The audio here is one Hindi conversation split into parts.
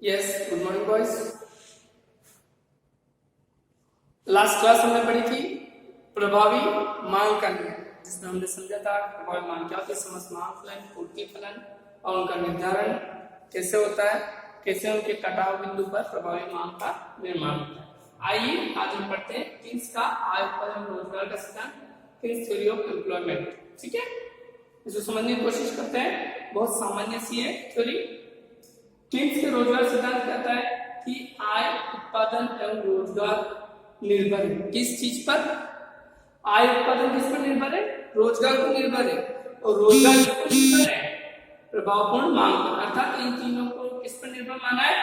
Yes, good morning boys. Last class हमने पढ़ी थी प्रभावी मांग का नियम, जिसमें हमने समझा था प्रभावी मांग क्या होती है, समस्त मांग फलन, पूर्ति फलन और उनका निर्धारण कैसे होता है, कैसे उनके कटाव बिंदु पर प्रभावी मांग का निर्माण होता है। आइए आज हम पढ़ते हैं किन्स का आय उत्पादन रोजगार का सिद्धांत, किन्स थ्योरी ऑफ एम्प्लॉयमेंट। ठीक है, इसको समझने की कोशिश करते हैं। बहुत सामान्य सी है थ्योरी। किन्स के रोजगार सिद्धांत कहता है कि आय उत्पादन एवं रोजगार निर्भर है किस चीज पर? आय उत्पादन किस पर निर्भर है? रोजगार पर निर्भर है। और रोजगार किस पर निर्भर है? प्रभावपूर्ण मांग पर। अर्थात इन तीनों को किस पर निर्भर माना है?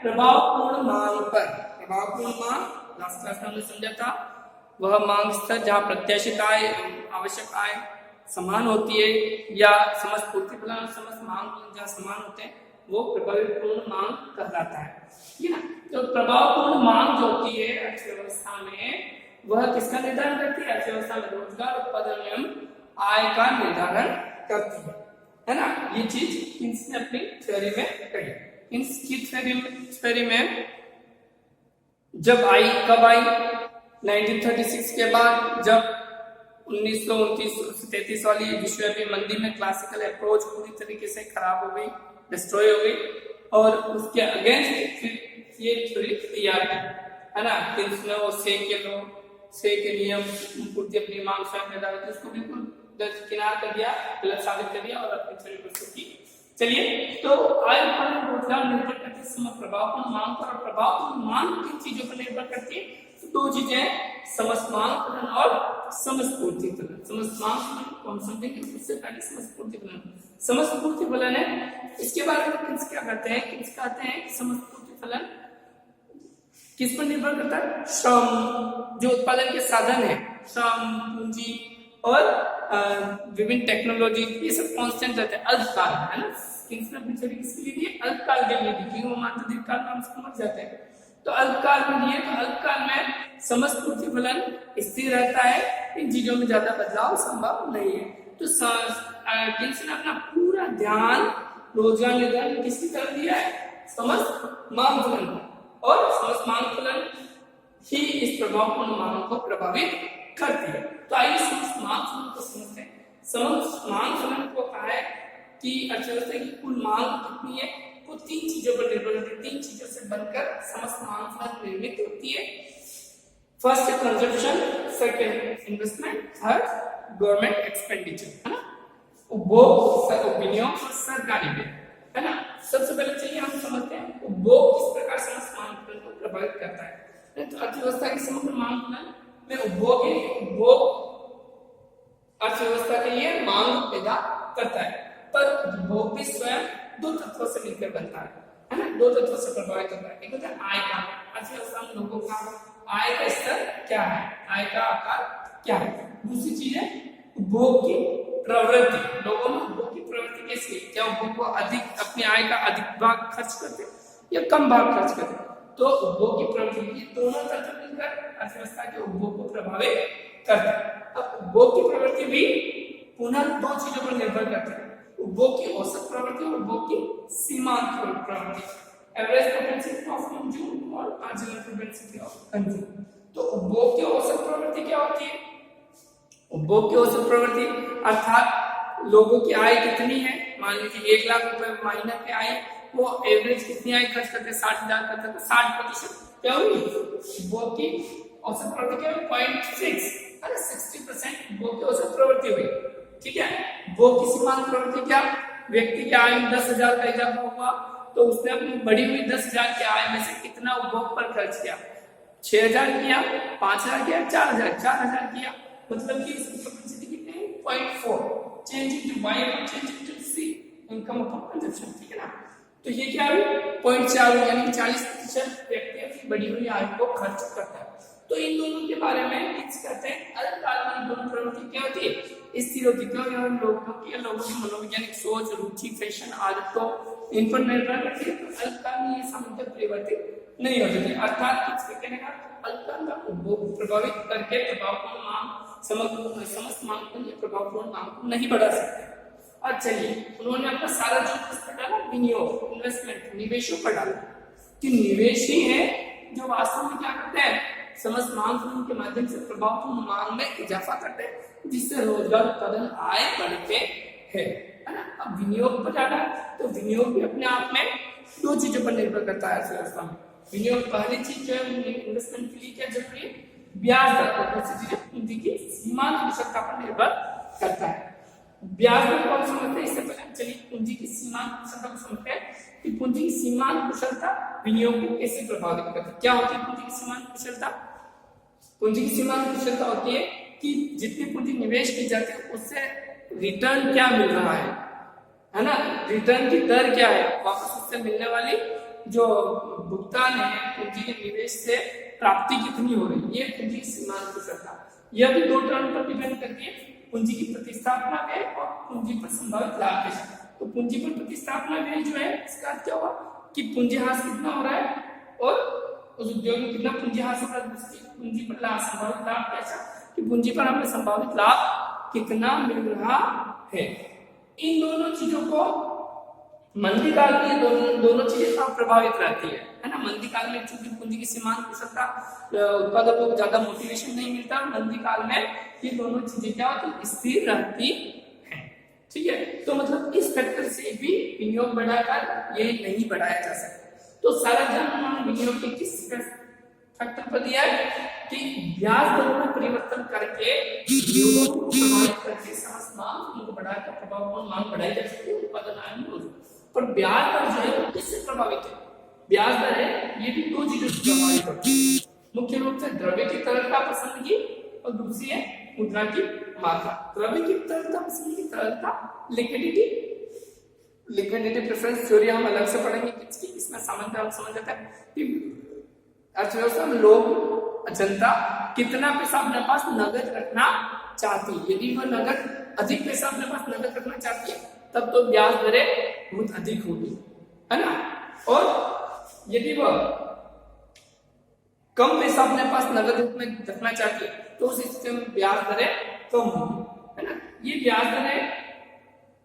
प्रभावपूर्ण मांग पर। प्रभावपूर्ण मांग लास्ट क्लास में हमने समझा था, वह मांग स्तर जहां प्रत्याशित आय आवश्यक आय समान होती है, या समस्त पूर्ति फलन और समस्त मांग जहां समान होते हैं, वो प्रभावपूर्ण मांग कहलाता है। ठीक है ना? तो प्रभावपूर्ण मांग जो होती है अर्थव्यवस्था में, वह किसका निर्धारण करती है? अर्थव्यवस्था में रोजगार उत्पादन एवं आय का निर्धारण करती है ना? ये चीज किन्स ने अपनी थ्योरी में कही। किन्स की थ्योरी में जब आई, कब आई? 1936 के बाद, जब 1929-33 वाली विश्वव्यापी मंदी में क्लासिकल अप्रोच पूरी तरीके से खराब हो गई, डिस्ट्रॉय हो गई, और उसके अगेंस्ट फिर ये थ्योरी तैयार की, है ना? किन्स ने वो से के नियम पूर्ति अपनी मांग स्वयं निर्धारित, उसको बिल्कुल किनार कर दिया, गलत साबित कर दिया और अपनी थ्योरी प्रस्तुत की। चलिए, तो आय उत्पादन रोजगार निर्भर करती है समस्त प्रभावपूर्ण मांग पर। और प्रभावपूर्ण मांग किन चीजों पर निर्भर करती है? तो दो चीजें, समस्त मांग फलन और समस्त पूर्ति फलन। समस्त मांग फलन कौन समझेंगे? उससे पहले समस्त पूर्ति फलन। समस्त पूर्ति फलन है, इसके बारे में किन्स क्या कहते हैं? किन्स कहते हैं कि समस्त पूर्ति फलन किस पर निर्भर करता है? श्रम, जो उत्पादन के साधन है, श्रम, पूंजी और विभिन्न टेक्नोलॉजी, ये सब कांस्टेंट रहते हैं, अल्पकाल, है ना? किन्स ने अपनी थ्योरी किसके लिए दी? अल्पकाल के लिए दी, क्योंकि वो मानते दीर्घकाल में हम उसको मर जाते हैं। तो अल्पकाल में दिए, तो अल्पकाल में समस्त पूर्ति फलन स्थिर रहता है, इन चीजों में ज्यादा बदलाव संभव नहीं है। तो किन्स ने अपना पूरा ध्यान रोजगार निर्धारण किसकी तरफ दिया है? समस्त मांग फलन, और समस्त मांग फलन ही इस प्रभावपूर्ण मांग को प्रभावित करती है। तो आइए समस्त मांग फलन को समझते हैं। समस्त मांग फलन को कहा है कि अर्थव्यवस्था की कुल मांग कितनी है, वो तीन चीजों पर निर्भर करती है। तीन चीजों से बनकर समस्त मांग फलन निर्मित होती है। फर्स्ट है consumption, second investment, third government expenditure, है ना? उपभोग, विनियोग और सरकारी व्यय, है ना? सबसे पहले चलिए हम समझते हैं उपभोग किस प्रकार समस्त मांग फलन को प्रभावित करता है। तो अर्थव्यवस्था की समग्र मांग फलन में उपभोग है। उपभोग अर्थव्यवस्था के लिए मांग पैदा करता है, पर उपभोग भी स्वयं दो तत्वों से मिलकर बनता है ना? दो तत्वों से प्रभावित होता है। एक होता है आय का, अर्थव्यवस्था में लोगों का आय का स्तर क्या है, आय का आकार क्या है। दूसरी चीज है उपभोग की प्रवृत्ति, लोगों में उपभोग की प्रवृत्ति कैसी है, क्या उपभोग को अधिक, अपनी आय का अधिक भाग खर्च करते या कम भाग खर्च करते? तो उपभोग की प्रवृत्ति, दोनों तत्व मिलकर अर्थव्यवस्था के उपभोग को प्रभावित करते हैं। अब उपभोग की प्रवृत्ति भी पुनः दो चीजों पर निर्भर करती है, उपभोग की औसत प्रवृत्ति और उपभोग की सीमांत प्रवृत्ति, एवरेज प्रोपेंसिटी ऑफ कंज्यूम और मार्जिनल प्रोपेंसिटी ऑफ कंज्यूम। तो उपभोग की औसत प्रवृत्ति क्या होती है? उपभोग की औसत प्रवृत्ति अर्थात लोगों की आय कितनी है, मान लीजिए 1 लाख रुपए महीने की आय, वो एवरेज कितनी आय खर्च करते हैं? 60,000 करते हैं, तो 60% क्या हुई उपभोग की औसत प्रवृत्ति? क्या हुई? 0.6, अरे 60% उपभोग की औसत प्रवृत्ति हुई। ठीक है, उपभोग की सीमांत प्रवृत्ति क्या? व्यक्ति की आय में 10,000 का इजाफा हुआ, तो उसने अपनी बढ़ी हुई 10,000 की आय में से कितना उपभोग पर खर्च किया? 6,000 किया, 5,000 किया, 4,000 किया, मतलब कि इसकी प्रोपेंसिटी कितनी है? 0.4। चेंज इनटू y और change into c, income upon consumption. ठीक है ना? तो ये क्या है? 0.4, यानी 40% व्यक्ति अपनी बढ़ी हुई आय को खर्च करता है। तो इन दोनों के बारे में किन्स कहते हैं अल्पकाल में दोनों प्रवृत्ति क्या होती है? स्थिर होती है। क्यों? लोगों की मनोवैज्ञानिक सोच, रुचि, फैशन, आदतों, इन पर निर्भर करती है। तो अल्पकाल में ये सामर्थ्य परिवर्तित नहीं हो सकती। अर्थात किसके कहने का अल्पकाल का उपभोग प्रभावित करके प्रभावपूर्ण मांग, समस्त मांग को प्रभावपूर्ण मांग को नहीं बढ़ा सकते। और चलिए, उन्होंने अपना सारा जो डाला विनियोग, इन्वेस्टमेंट, निवेशों पर डाला। कि निवेश ही है जो वास्तव में क्या करते हैं, समस्त मांग समूह के माध्यम से प्रभावपूर्ण मांग में इजाफा करते हैं, जिससे रोजगार उत्पादन आय बढ़ते हैं, है ना। अब विनियोग पर जाना, तो विनियोग भी अपने आप में दो चीजों पर निर्भर करता है अर्थव्यवस्था में। विनियोग पहली चीज जो है इन्वेस्टमेंट के लिए क्या जरूरी है, ब्याज दर, और दूसरी चीज पूंजी की सीमांत कुशलता पर निर्भर करता है। ब्याज दर को समझते हैं, इससे पहले चलिए पूंजी की सीमांत कुशलता को समझते हैं कि पूंजी की सीमांत कुशलता विनियोग को कैसे प्रभावित करती है। क्या होती है पूंजी की सीमांत कुशलता? पूंजी की सीमांत कुशलता होती है कि जितनी पूंजी निवेश की जाती है उससे रिटर्न क्या मिल रहा है ना, रिटर्न की दर क्या है, वापस उससे मिलने वाली जो भुगतान है पूंजी के निवेश से प्राप्ति कितनी हो रही है, ये पूंजी की सीमांत कुशलता। यह भी दो टर्म पर डिपेंड करती है, पूंजी की प्रतिस्थापना व्यय और पूंजी पर संभावित लाभ के साथ। तो पूंजी पर प्रतिस्थापना व्यय जो है इसका अर्थ क्या हुआ कि पूंजी ह्रास कितना हो रहा है और उस उद्योग में कितना पूंजी ह्रास हो रहा है, पूंजी पर संभावित लाभ कैसा कि पूंजी पर हमें संभावित लाभ कितना मिल रहा है। इन दोनों चीजों को मंदी काल में दोनों चीजें प्रभावित रहती है ना। मंदी काल में चूंकि पूंजी की सीमांत कुशलता उत्पादकों को ज्यादा मोटिवेशन नहीं मिलता, मंदी काल में ये दोनों चीजें क्या होती, स्थिर रहती है। ठीक है, तो मतलब इस फैक्टर से भी विनियोग बढ़ाकर ये नहीं बढ़ाया जा सकता। तो सारा ध्यान उन्होंने विनियोग के किस फैक्टर पर दिया है कि ब्याज दरों में परिवर्तन करके विनियोगों को प्रभावित करके समस्त मांग को बढ़ाकर प्रभावपूर्ण मांग बढ़ाई जा सकती है, उत्पादन आय में हो। पर ब्याज दर जो है वो किससे प्रभावित है? ब्याज दर है ये भी दो चीजों से प्रभावित होती है, मुख्य रूप से द्रव्य की तरलता पसंदगी और दूसरी है मुद्रा की मात्रा। द्रव्य की तरलता पसंदगी, तरलता लिक्विडिटी, लिक्विडिटी प्रेफरेंस थ्योरी हम अलग से पढ़ेंगे, इसमें सामान्यतः हम समझ जाते हैं कि अर्थव्यवस्था में लोग, जनता कितना पैसा अपने पास नगद रखना चाहती है। यदि वह नगद अधिक पैसा अपने पास नगद रखना चाहती है तब तो ब्याज दरें बहुत अधिक होगी, है ना। और यदि वह कम पैसा अपने पास नगद रूप में रखना चाहती है तो उस स्थिति में ब्याज दरें कम होगी, है ना। ये ब्याज दरें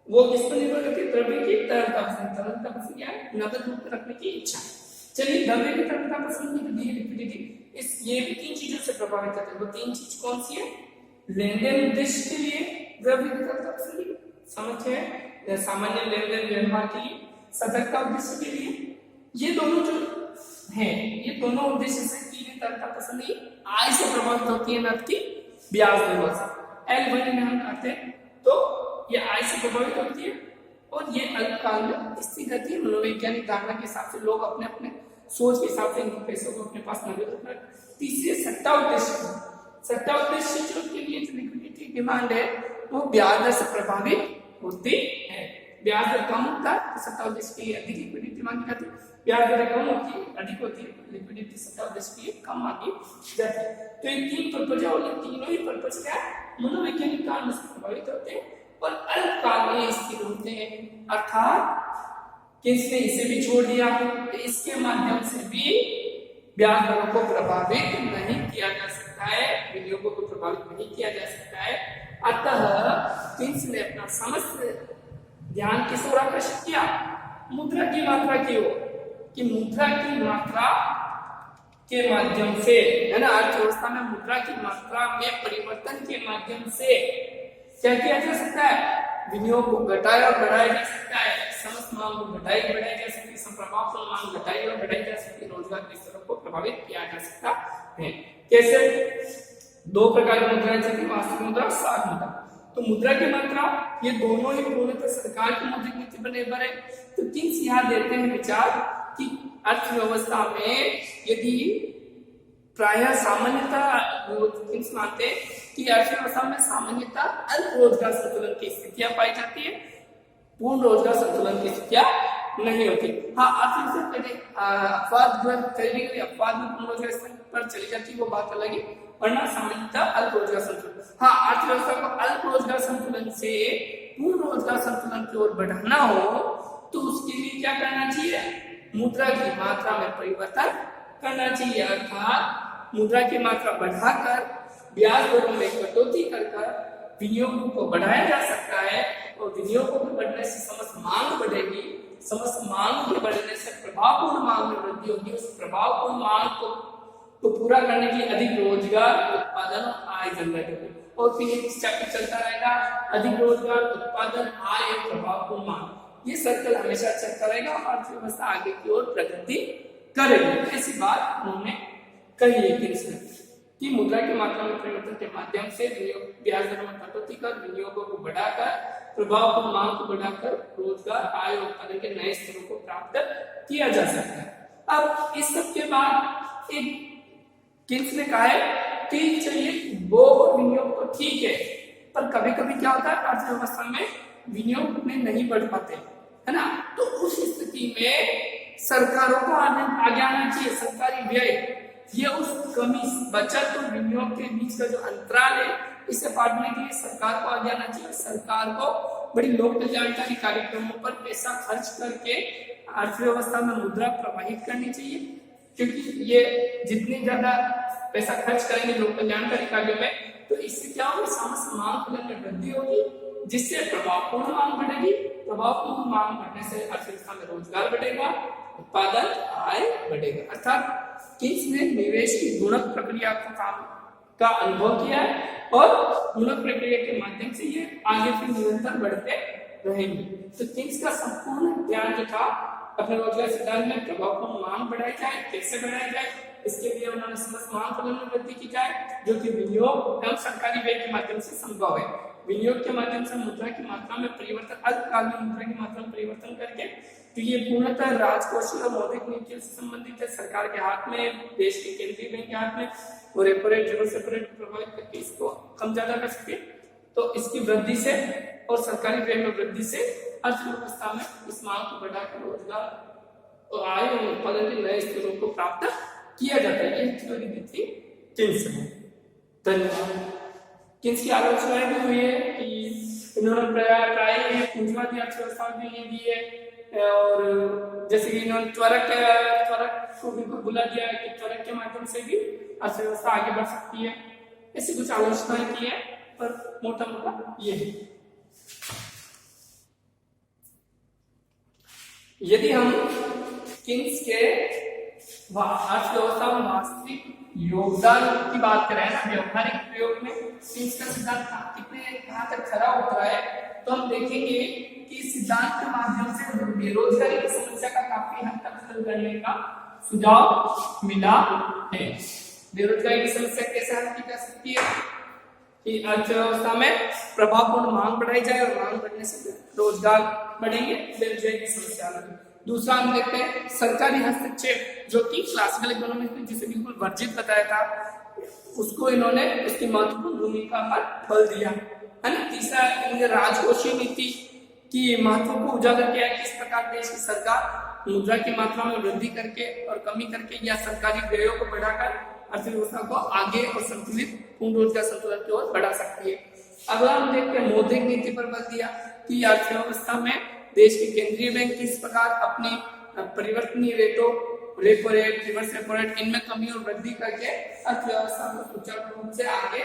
वो किस पर निर्भर करती है? द्रव्य की तरलता पसंद। तरलता पसंद क्या है? नगद रूप में रखने की इच्छा। चलिए, द्रव्य की तरलता पसंद की लिक्विडिटी, इस ये भी तीन चीजों से प्रभावित करते हैं। वो तीन चीज कौन सी है? लेन देन उद्देश्य के लिए द्रव्य की तरलता पसंद, समझे, सामान्य लेन देन व्यवहार के लिए, सतर्कता उद्देश्य के लिए, ये दोनों जो है ये दोनों उद्देश्य से की तरलता पसंद आय से प्रभावित होती है, न कि ब्याज दरों से। एल वन में हम करते हैं तो ये आय से प्रभावित होती है और ये अल्पकाल में स्थिर रहती है। मनोवैज्ञानिक धारणा के हिसाब से लोग अपने अपने सोच के हिसाब से इन पैसों को अपने पास नगद रखना। तीसरे सट्टा उद्देश्य, सट्टा उद्देश्य जो के लिए लिक्विडिटी डिमांड है वो ब्याज दर से प्रभावित होती है। ब्याज दर कम होता है तो सट्टा उद्देश्य के लिए अधिक लिक्विडिटी मांगी जाती है, ब्याज दर कम होती है अधिक होती है, लिक्विडिटी सट्टा उद्देश्य के लिए कम मांगी जाती है। तो ये तीन पर्पज है और तीनों ही पर्पज क्या मनोवैज्ञानिक कारण से प्रभावित होते हैं और अल्पकाल में स्थिर होते हैं। अर्थात किसने इसे भी छोड़ दिया तो इसके माध्यम से भी ब्याज दरों को प्रभावित नहीं किया जा सकता है, विनियोगों को प्रभावित नहीं किया जा सकता है। अतः किन्स ने अपना समस्त ध्यान किस ओर आकर्षित किया? मुद्रा की मात्रा की ओर, कि मुद्रा की मात्रा के माध्यम से, है ना, अर्थव्यवस्था में मुद्रा की मात्रा में परिवर्तन के माध्यम से क्या किया जा सकता है? विनियोग को घटाया और बढ़ाया जा सकता है, समस्त मांग को घटाई बढ़ाई जा सकती है, संप्रभावपूर्ण मांग घटाई और बढ़ाई जा सकती है, रोजगार के स्तरों को प्रभावित किया जा सकता है। कैसे? दो प्रकार की मुद्राएं चलती, वास्तविक मुद्रा, साख मुद्रा। तो मुद्रा की मात्रा ये दोनों ही पूर्णतः सरकार की मौद्रिक नीति पर निर्भर है। तो किन्स यहाँ देते हैं विचार कि अर्थव्यवस्था में यदि प्रायः सामान्यतः किन्स मानते हैं कि अर्थव्यवस्था में सामान्यतः अल्प रोजगार संतुलन की स्थितियां पाई जाती है, पूर्ण रोजगार संतुलन की स्थितियां नहीं होती। हाँ, अर्थव्यवस्था अपवाद जो है अपवाद में पूर्ण रोजगार पर चली जाती है, वो बात अलग है, वरना सामान्यतः अल्प रोजगार संतुलन। हाँ, अर्थव्यवस्था को अल्प रोजगार संतुलन से पूर्ण रोजगार संतुलन की ओर बढ़ाना हो तो उसके लिए क्या करना चाहिए? मुद्रा की मात्रा में परिवर्तन करना चाहिए। अर्थात मुद्रा की मात्रा बढ़ाकर ब्याज दरों में कटौती कर विनियोग को बढ़ाया जा सकता है और विनियोग को बढ़ने से समस्त मांग बढ़ेगी समस्त मांग के बढ़ने से प्रभावपूर्ण मांग में वृद्धि होगी। उस प्रभावपूर्ण मांग को पूरा करने के लिए अधिक रोजगार, उत्पादन और आय जनरेट होगी। और फिर एक चैप्टर चलता रहेगा, अधिक रोजगार, उत्पादन, आय, प्रभावपूर्ण मांग। ये सर्कल हमेशा चलता रहेगा और अर्थव्यवस्था आगे की ओर प्रगति करेगी। ऐसी बात उन्होंने कही है कि मुद्रा की मात्रा में परिवर्तन के माध्यम से विनियोग, ब्याज दरों में कटौती कर, विनियोगों को बढ़ाकर, प्रभावपूर्ण मांग को बढ़ाकर रोजगार, आय और उत्पादन के नए स्तरों को प्राप्त किया जा सकता है। अब इस सब के बाद एक किन्स ने कहा है कि चलिए उपभोग और विनियोग तो ठीक है, पर कभी कभी क्या होता है अर्थव्यवस्था में विनियोग में नहीं बढ़ पाते, है ना। तो उस स्थिति में सरकारों को आगे आना चाहिए। सरकारी व्यय ये उस कमी, बचत और विनियोग के बीच का जो अंतराल है, इसे पाटने के लिए सरकार को आगे आना चाहिए। सरकार को बड़ी लोक कल्याणकारी कार्यक्रमों पर पैसा खर्च करके अर्थव्यवस्था में मुद्रा प्रवाहित करनी चाहिए, क्योंकि ये जितनी ज्यादा पैसा खर्च करेंगे लोक कल्याणकारी कार्यों में, तो इससे क्या होगा, समस्त मांग फलन में वृद्धि होगी, जिससे प्रभावपूर्ण मांग बढ़ेगी। प्रभावपूर्ण मांग बढ़ने से अर्थव्यवस्था में रोजगार बढ़ेगा, उत्पादन, आय बढ़ेगा। अर्थात किन्स ने निवेश की गुणक प्रक्रिया का अनुभव किया है और गुणक प्रक्रिया के माध्यम से ये आगे फिर निरंतर बढ़ते रहेंगे। तो किन्स का संपूर्ण ध्यान जो था अपने रोजगार सिद्धांत में प्रभावपूर्ण मांग बढ़ाई जाए, कैसे बढ़ाई जाए, इसके लिए उन्होंने समस्त मांग फलन में वृद्धि की जाए, जो कि विनियोग एवं सरकारी व्यय के माध्यम से संभव है। विनियोग के माध्यम से मुद्रा की मात्रा में परिवर्तन, अल्पकाल में मुद्रा की मात्रा में परिवर्तन करके, तो ये पूर्णतः राजकोषीय और मौद्रिक नीतियों से संबंधित है। सरकार के हाथ में, देश के केंद्रीय बैंक के हाथ में, और repo rate, reverse repo rate प्रभावित करके इसको कम ज्यादा कर सकते। तो इसकी वृद्धि से और सरकारी व्यय में वृद्धि से अर्थव्यवस्था में इस मांग को बढ़ाकर रोजगार और आय और उत्पादन के नए स्तरों को प्राप्त किया जाता है। ये थ्योरी दी थी किन्स ने। धन्यवाद। किन्स की आलोचनाएं भी हुई है कि इन्होंने प्राय पूंजीवादी अर्थव्यवस्था भी दी है, और जैसे कि इन्होंने त्वरक को बिल्कुल भुला दिया है कि त्वरक के माध्यम से भी अर्थव्यवस्था आगे बढ़ सकती है। ऐसी कुछ आलोचनाएं की है, पर मोटा मोटा ये है। यदि हम किन्स के अर्थव्यवस्था में वास्तविक योगदान की बात करें ना, व्यवहारिक प्रयोग में किन्स का सिद्धांत कितने कहां तक खरा उतरा है, तो हम देखेंगे कि सिद्धांत के माध्यम से बेरोजगारी की समस्या का काफी हद तक हल करने का सुझाव मिला है। बेरोजगारी की समस्या कैसे हल की जा सकती है कि अर्थव्यवस्था में प्रभावपूर्ण मांग बढ़ाई जाए, और मांग बढ़ने से रोजगार बढ़ेंगे, बेरोजगारी की समस्या हल। दूसरा हम देखते हैं सरकारी हस्तक्षेप, जो कि क्लासिकल इकोनॉमिक्स में जिसे बिल्कुल वर्जित बताया था, उसको इन्होंने उसकी महत्वपूर्ण भूमिका पर बल दिया, है ना। तीसरा इन्होंने राजकोषीय नीति की महत्व को उजागर किया, किस प्रकार देश की सरकार मुद्रा की मात्रा में वृद्धि करके और कमी करके या सरकारी व्ययों को बढ़ाकर अर्थव्यवस्था को आगे और संतुलित पूर्ण रोजगार संतुलन की ओर बढ़ा सकती है। अगला हम देखते हैं मौद्रिक नीति पर बल दिया कि अर्थव्यवस्था में देश के केंद्रीय बैंक किस प्रकार अपनी परिवर्तनीय रेटों, repo rate, reverse repo rate, इनमें कमी और वृद्धि करके अर्थव्यवस्था को सुचारू रूप से आगे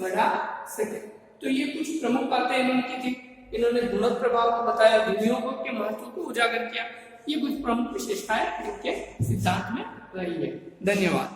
बढ़ा सके। तो ये कुछ प्रमुख बातें इन्होंने की थी। इन्होंने गुणक प्रभाव को बताया, विनियोगों के महत्व को उजागर किया। ये कुछ प्रमुख विशेषताएं इनके सिद्धांत में रही है। धन्यवाद।